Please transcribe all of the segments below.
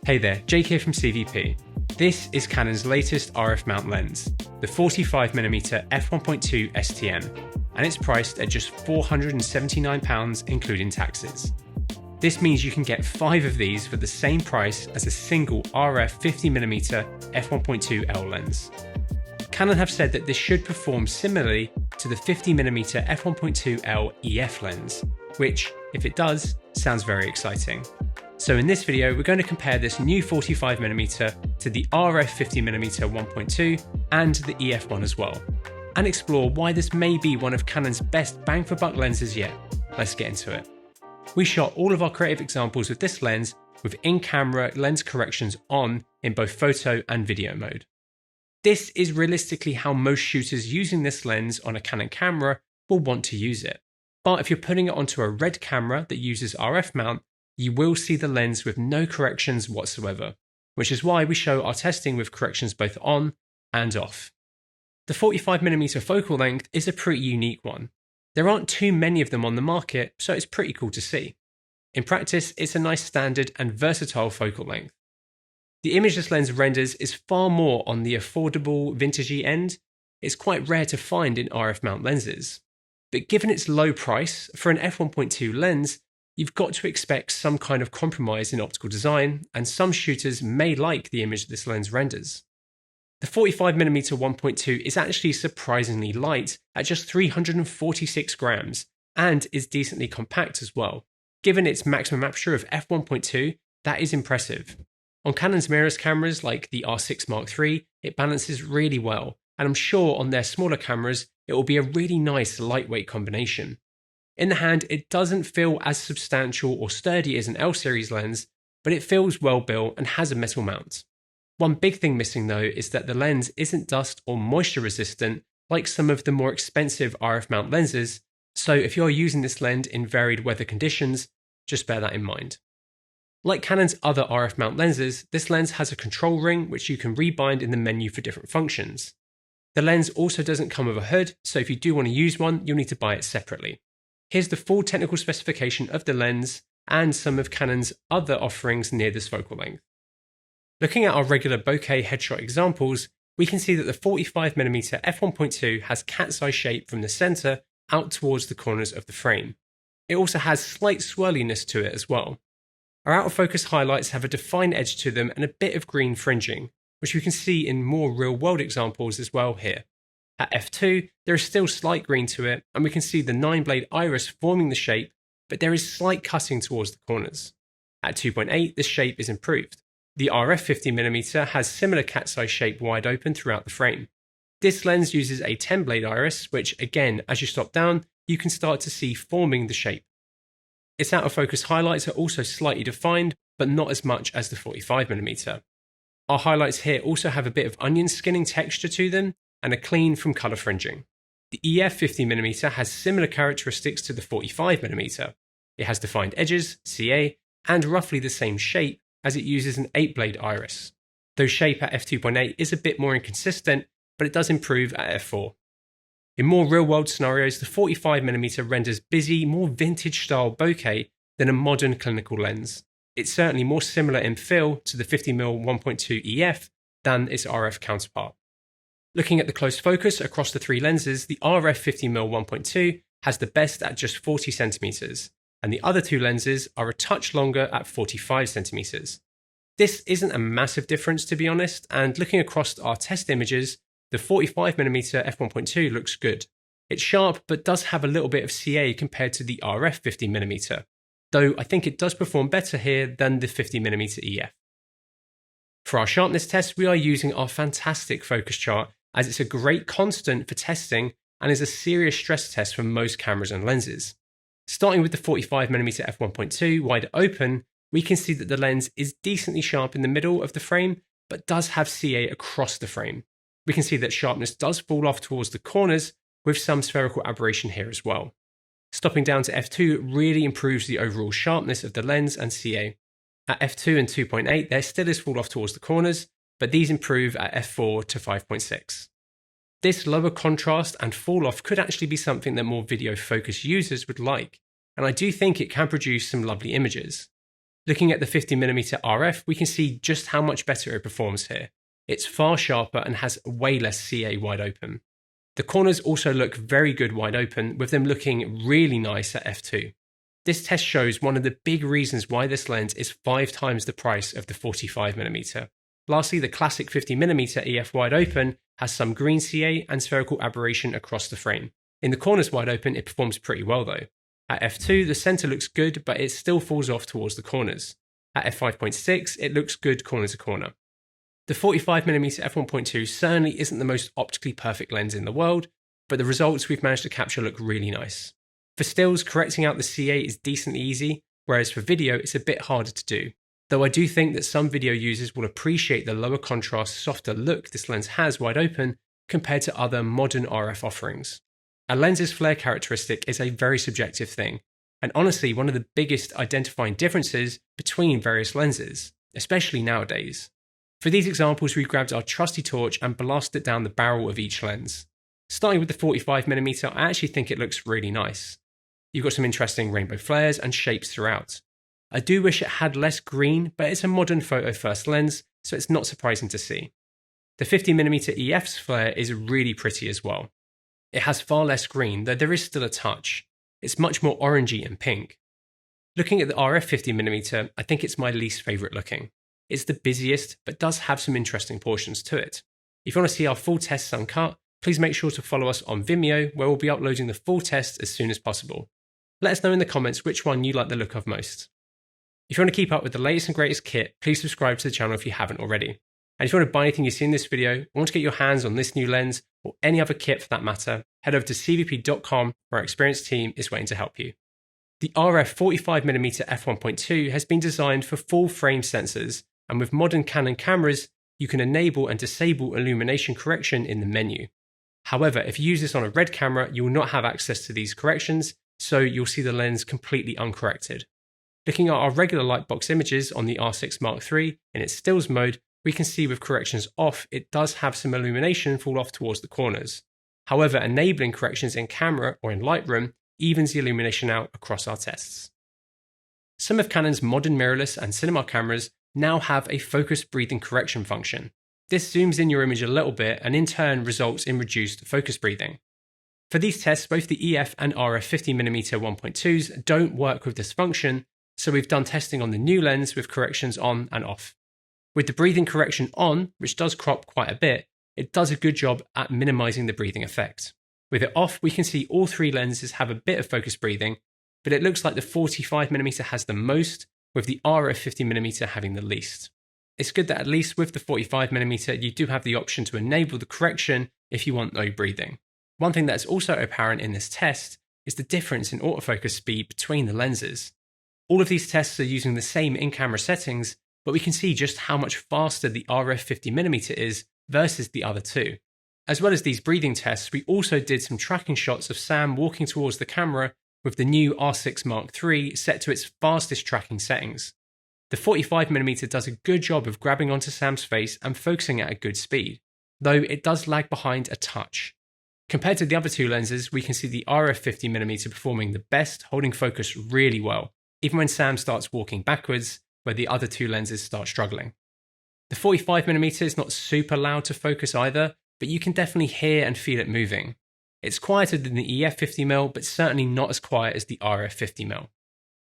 Hey there, Jake here from CVP. This is Canon's latest RF mount lens, the 45mm f1.2 STM, and it's priced at just £479 including taxes. This means you can get 5 of these for the same price as a single RF 50mm f1.2L lens. Canon have said that this should perform similarly to the 50mm f1.2L EF lens, which, if it does, sounds very exciting. So in this video, we're going to compare this new 45mm to the RF 50mm 1.2 and the EF one as well, and explore why this may be one of Canon's best bang for buck lenses yet. Let's get into it. We shot all of our creative examples with this lens with in-camera lens corrections on in both photo and video mode. This is realistically how most shooters using this lens on a Canon camera will want to use it. But if you're putting it onto a RED camera that uses RF mount, you will see the lens with no corrections whatsoever, which is why we show our testing with corrections both on and off. The 45mm focal length is a pretty unique one. There aren't too many of them on the market, so it's pretty cool to see. In practice, it's a nice standard and versatile focal length. The image this lens renders is far more on the affordable, vintagey end. It's quite rare to find in RF mount lenses. But given its low price, for an f1.2 lens, you've got to expect some kind of compromise in optical design, and some shooters may like the image this lens renders. The 45mm 1.2 is actually surprisingly light at just 346 grams, and is decently compact as well. Given its maximum aperture of f1.2, that is impressive. On Canon's mirrorless cameras like the R6 Mark III, it balances really well, and I'm sure on their smaller cameras, it will be a really nice lightweight combination. In the hand, it doesn't feel as substantial or sturdy as an L series lens, but it feels well built and has a metal mount. One big thing missing though is that the lens isn't dust or moisture resistant like some of the more expensive RF mount lenses, so if you're using this lens in varied weather conditions, just bear that in mind. Like Canon's other RF mount lenses, this lens has a control ring which you can rebind in the menu for different functions. The lens also doesn't come with a hood, so if you do want to use one, you'll need to buy it separately. Here's the full technical specification of the lens and some of Canon's other offerings near this focal length. Looking at our regular bokeh headshot examples, we can see that the 45mm f1.2 has cat's eye shape from the center out towards the corners of the frame. It also has slight swirliness to it as well. Our autofocus highlights have a defined edge to them and a bit of green fringing, which we can see in more real-world examples as well here. At f2, there is still slight green to it, and we can see the 9-blade iris forming the shape, but there is slight cutting towards the corners. At 2.8, this shape is improved. The RF 50mm has similar cat's eye shape wide open throughout the frame. This lens uses a 10-blade iris, which again, as you stop down, you can start to see forming the shape. Its autofocus highlights are also slightly defined, but not as much as the 45mm. Our highlights here also have a bit of onion skinning texture to them, and are clean from colour fringing. The EF 50mm has similar characteristics to the 45mm. It has defined edges, CA, and roughly the same shape as it uses an 8-blade iris, though shape at f2.8 is a bit more inconsistent, but it does improve at f4. In more real-world scenarios, the 45mm renders busy, more vintage-style bokeh than a modern clinical lens. It's certainly more similar in feel to the 50mm 1.2 EF than its RF counterpart. Looking at the close focus across the 3 lenses, the RF 50mm 1.2 has the best at just 40cm, and the other 2 lenses are a touch longer at 45cm. This isn't a massive difference to be honest, and looking across our test images, the 45mm f1.2 looks good. It's sharp but does have a little bit of CA compared to the RF 50mm, though I think it does perform better here than the 50mm EF. For our sharpness test, we are using our fantastic focus chart, as it's a great constant for testing and is a serious stress test for most cameras and lenses. Starting with the 45mm f1.2 wide open, we can see that the lens is decently sharp in the middle of the frame, but does have CA across the frame. We can see that sharpness does fall off towards the corners, with some spherical aberration here as well. Stopping down to f2 really improves the overall sharpness of the lens and CA. At f2 and 2.8, there still is fall off towards the corners, but these improve at f4 to 5.6. This lower contrast and fall off could actually be something that more video focus users would like, and I do think it can produce some lovely images. Looking at the 50mm RF, we can see just how much better it performs here. It's far sharper and has way less CA wide open. The corners also look very good wide open, with them looking really nice at f2. This test shows one of the big reasons why this lens is 5 times the price of the 45mm. Lastly, the classic 50mm EF wide open has some green CA and spherical aberration across the frame. In the corners wide open, it performs pretty well though. At f2, the center looks good, but it still falls off towards the corners. At f5.6, it looks good corner to corner. The 45mm f1.2 certainly isn't the most optically perfect lens in the world, but the results we've managed to capture look really nice. For stills, correcting out the CA is decently easy, whereas for video, it's a bit harder to do. Though I do think that some video users will appreciate the lower contrast, softer look this lens has wide open compared to other modern RF offerings. A lens's flare characteristic is a very subjective thing, and honestly one of the biggest identifying differences between various lenses, especially nowadays. For these examples, we grabbed our trusty torch and blasted it down the barrel of each lens. Starting with the 45mm, I actually think it looks really nice. You've got some interesting rainbow flares and shapes throughout. I do wish it had less green, but it's a modern photo first lens, so it's not surprising to see. The 50mm EF's flare is really pretty as well. It has far less green, though there is still a touch. It's much more orangey and pink. Looking at the RF 50mm, I think it's my least favourite looking. It's the busiest, but does have some interesting portions to it. If you want to see our full tests uncut, please make sure to follow us on Vimeo, where we'll be uploading the full test as soon as possible. Let us know in the comments which one you like the look of most. If you want to keep up with the latest and greatest kit, please subscribe to the channel if you haven't already. And if you want to buy anything you see in this video, or want to get your hands on this new lens, or any other kit for that matter, head over to cvp.com, where our experienced team is waiting to help you. The RF 45mm f1.2 has been designed for full frame sensors, and with modern Canon cameras, you can enable and disable illumination correction in the menu. However, if you use this on a red camera, you will not have access to these corrections, so you'll see the lens completely uncorrected. Looking at our regular lightbox images on the R6 Mark III in its stills mode, we can see with corrections off, it does have some illumination fall off towards the corners. However, enabling corrections in camera or in Lightroom evens the illumination out across our tests. Some of Canon's modern mirrorless and cinema cameras now have a focus breathing correction function. This zooms in your image a little bit and in turn results in reduced focus breathing. For these tests, both the EF and RF 50mm 1.2s don't work with this function, so we've done testing on the new lens with corrections on and off. With the breathing correction on, which does crop quite a bit, it does a good job at minimizing the breathing effect. With it off, we can see all 3 lenses have a bit of focus breathing, but it looks like the 45mm has the most, with the RF 50mm having the least. It's good that at least with the 45mm you do have the option to enable the correction if you want no breathing. One thing that's also apparent in this test is the difference in autofocus speed between the lenses. All of these tests are using the same in-camera settings, but we can see just how much faster the RF 50mm is versus the other two. As well as these breathing tests, we also did some tracking shots of Sam walking towards the camera with the new R6 Mark III set to its fastest tracking settings. The 45mm does a good job of grabbing onto Sam's face and focusing at a good speed, though it does lag behind a touch. Compared to the other 2 lenses, we can see the RF 50mm performing the best, holding focus really well, even when Sam starts walking backwards, where the other 2 lenses start struggling. The 45mm is not super loud to focus either, but you can definitely hear and feel it moving. It's quieter than the EF 50mm, but certainly not as quiet as the RF 50mm.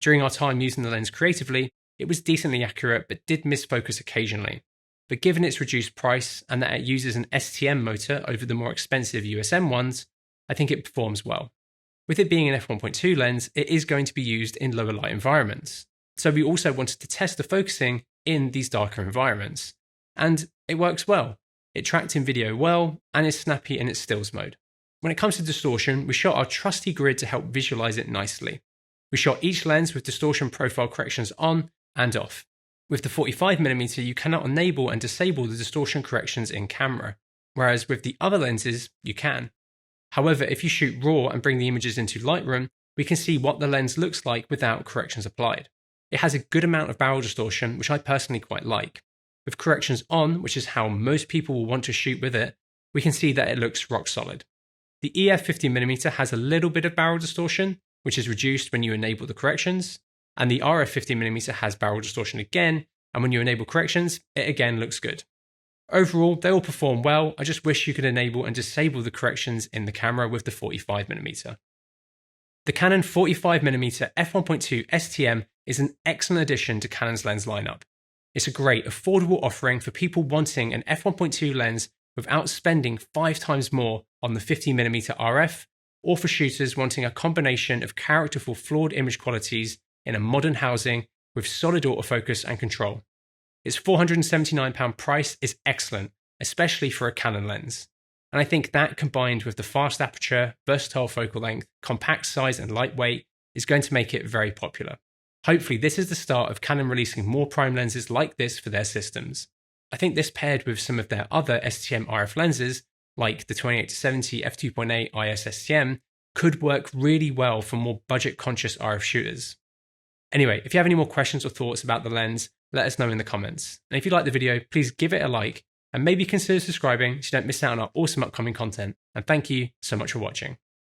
During our time using the lens creatively, it was decently accurate but did miss focus occasionally. But given its reduced price and that it uses an STM motor over the more expensive USM ones, I think it performs well. With it being an f1.2 lens, it is going to be used in lower light environments. So we also wanted to test the focusing in these darker environments. And it works well. It tracked in video well and is snappy in its stills mode. When it comes to distortion, we shot our trusty grid to help visualize it nicely. We shot each lens with distortion profile corrections on and off. With the 45mm, you cannot enable and disable the distortion corrections in camera, whereas with the other lenses, you can. However, if you shoot RAW and bring the images into Lightroom, we can see what the lens looks like without corrections applied. It has a good amount of barrel distortion, which I personally quite like. With corrections on, which is how most people will want to shoot with it, we can see that it looks rock solid. The EF 50mm has a little bit of barrel distortion, which is reduced when you enable the corrections, And the RF 50mm has barrel distortion again, and when you enable corrections, it again looks good. Overall, they all perform well. I just wish you could enable and disable the corrections in the camera with the 45mm. The Canon 45mm f1.2 STM is an excellent addition to Canon's lens lineup. It's a great, affordable offering for people wanting an f1.2 lens without spending 5 times more on the 50mm RF, or for shooters wanting a combination of characterful flawed image qualities in a modern housing with solid autofocus and control. Its £479 price is excellent, especially for a Canon lens. And I think that, combined with the fast aperture, versatile focal length, compact size and lightweight, is going to make it very popular. Hopefully this is the start of Canon releasing more prime lenses like this for their systems. I think this, paired with some of their other STM RF lenses, like the 28-70 f2.8 IS STM, could work really well for more budget-conscious RF shooters. Anyway, if you have any more questions or thoughts about the lens, let us know in the comments. And if you like the video, please give it a like, and maybe consider subscribing so you don't miss out on our awesome upcoming content. And thank you so much for watching.